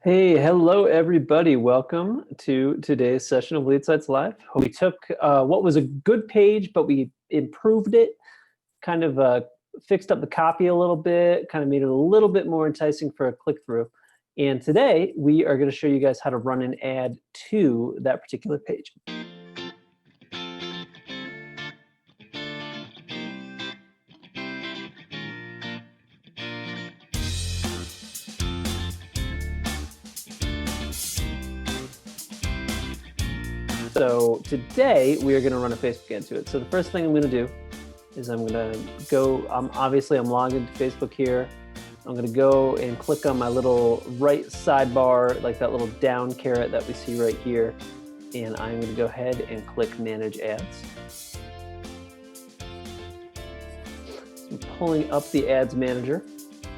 Hey, hello everybody. Welcome to today's session of Lead Sites Live. We took what was a good page, but we improved it, kind of fixed up the copy a little bit, kind of made it a little bit more enticing for a click-through. And today we are going to show you guys how to run an ad to that particular page. So today we are going to run a Facebook ad to it. So the first thing I'm going to do is I'm going to go, obviously I'm logged into Facebook here. I'm going to go and click on my little right sidebar, like that little down caret that we see right here. And I'm going to go ahead and click Manage Ads. So I'm pulling up the Ads Manager.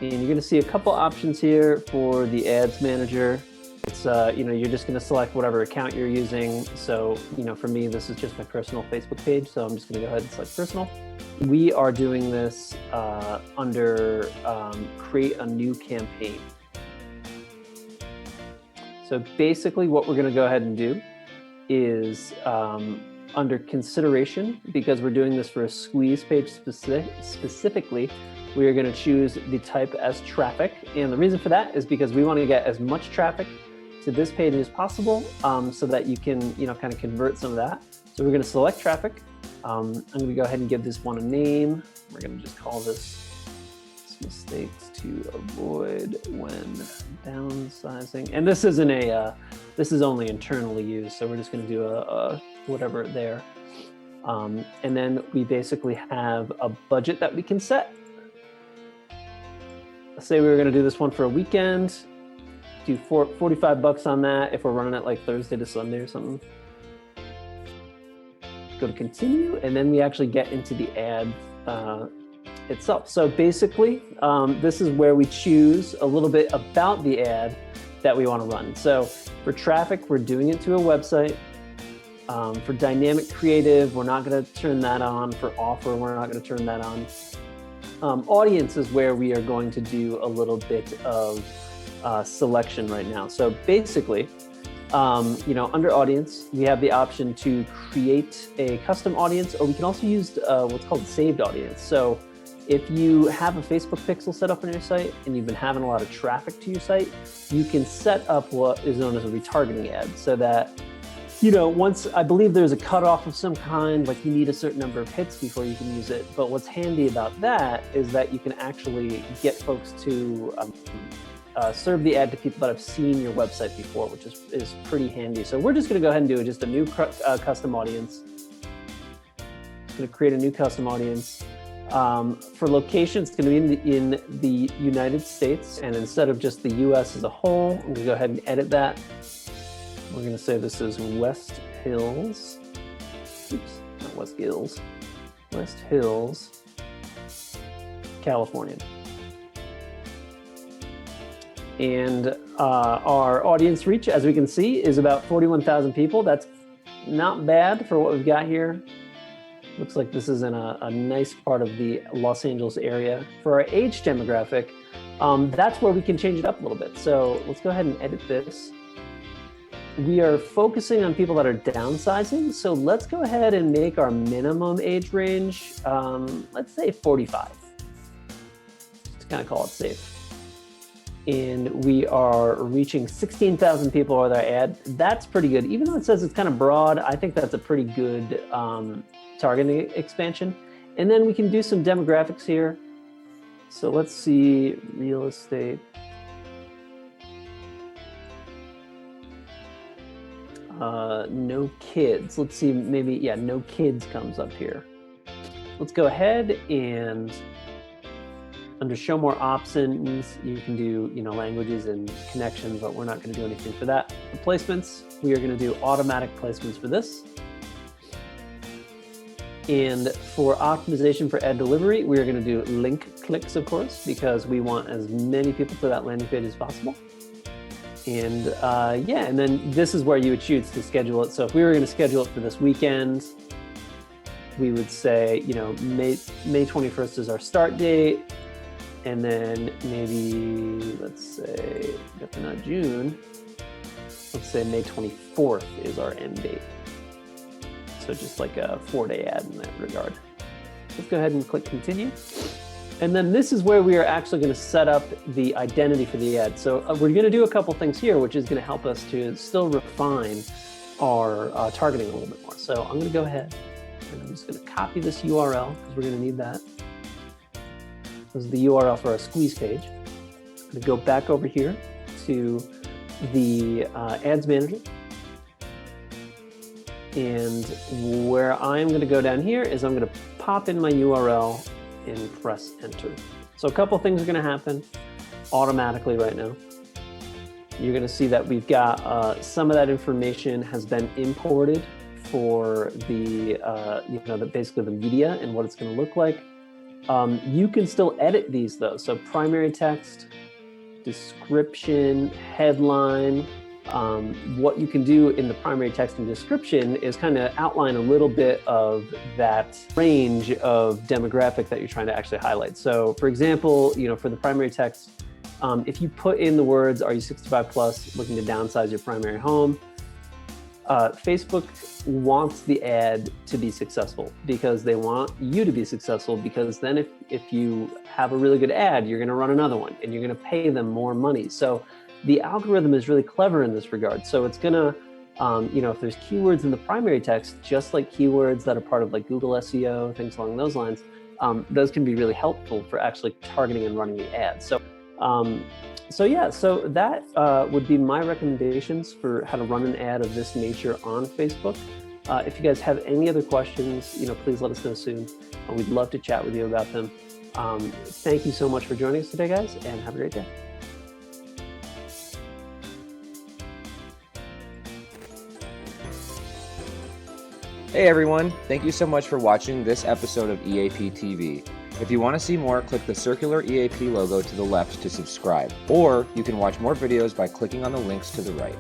And you're going to see a couple options here for the Ads Manager. It's, you're just going to select whatever account you're using. So, for me, this is just my personal Facebook page. So I'm just going to go ahead and select personal. We are doing this under create a new campaign. So basically what we're going to go ahead and do is under consideration, because we're doing this for a squeeze page specifically, we are going to choose the type as traffic. And the reason for that is because we want to get as much traffic to this page as possible so that you can, kind of convert some of that. So we're going to select traffic. I'm going to go ahead and give this one a name. We're going to just call this mistakes to avoid when downsizing. And this isn't this is only internally used. So we're just going to do a whatever there. And then we basically have a budget that we can set. Let's say we were going to do this one for a weekend. Do $45 on that if we're running it like Thursday to Sunday or something. Go to continue, and then we actually get into the ad itself. So basically, this is where we choose a little bit about the ad that we want to run. So for traffic, we're doing it to a website. For dynamic creative, we're not going to turn that on. For offer, we're not going to turn that on. Audience is where we are going to do a little bit of selection right now. So basically, under audience, we have the option to create a custom audience, or we can also use what's called saved audience. So if you have a Facebook pixel set up on your site and you've been having a lot of traffic to your site, you can set up what is known as a retargeting ad so that, once, I believe there's a cutoff of some kind, like you need a certain number of hits before you can use it. But what's handy about that is that you can actually get folks to serve the ad to people that have seen your website before, which is pretty handy. So we're just going to go ahead and do just a new custom audience. Just going to create a new custom audience. For location, it's going to be in the United States. And instead of just the US as a whole, I'm going to go ahead and edit that. We're going to say this is West Hills. Oops, not West Hills. West Hills, California. And our audience reach, as we can see, is about 41,000 people. That's not bad for what we've got here. Looks like this is in a nice part of the Los Angeles area. For our age demographic, that's where we can change it up a little bit. So let's go ahead and edit this. We are focusing on people that are downsizing. So let's go ahead and make our minimum age range, let's say 45. Just kind of call it safe. And we are reaching 16,000 people with our ad. That's pretty good. Even though it says it's kind of broad, I think that's a pretty good targeting expansion. And then we can do some demographics here. So let's see, real estate. No kids. Let's see, maybe, yeah, no kids comes up here. Let's go ahead and under show more options, you can do, languages and connections, but we're not going to do anything for that. For placements, we are going to do automatic placements for this. And for optimization for ad delivery, we are going to do link clicks, of course, because we want as many people to that landing page as possible. And and then this is where you would choose to schedule it. So if we were going to schedule it for this weekend, we would say, May 21st is our start date. And then maybe, let's say, if not June, let's say May 24th is our end date. So just like a 4-day ad in that regard. Let's go ahead and click continue. And then this is where we are actually going to set up the identity for the ad. So we're going to do a couple things here, which is going to help us to still refine our targeting a little bit more. So I'm going to go ahead and I'm just going to copy this URL because we're going to need that. This is the URL for our squeeze page. I'm going to go back over here to the Ads Manager. And where I'm going to go down here is I'm going to pop in my URL and press enter. So a couple things are going to happen automatically right now. You're going to see that we've got some of that information has been imported for the, basically the media and what it's going to look like. You can still edit these though. So primary text, description, headline. What you can do in the primary text and description is kind of outline a little bit of that range of demographic that you're trying to actually highlight. So for example, for the primary text, if you put in the words, are you 65 plus looking to downsize your primary home? Facebook wants the ad to be successful because they want you to be successful, because then if you have a really good ad, you're going to run another one and you're going to pay them more money. So the algorithm is really clever in this regard. So it's going to, if there's keywords in the primary text, just like keywords that are part of like Google SEO, things along those lines, those can be really helpful for actually targeting and running the ad. So that would be my recommendations for how to run an ad of this nature on Facebook. If you guys have any other questions, please let us know soon. We'd love to chat with you about them. Thank you so much for joining us today, guys, and have a great day. Hey everyone, thank you so much for watching this episode of EAP TV. If you want to see more, click the circular EAP logo to the left to subscribe, or you can watch more videos by clicking on the links to the right.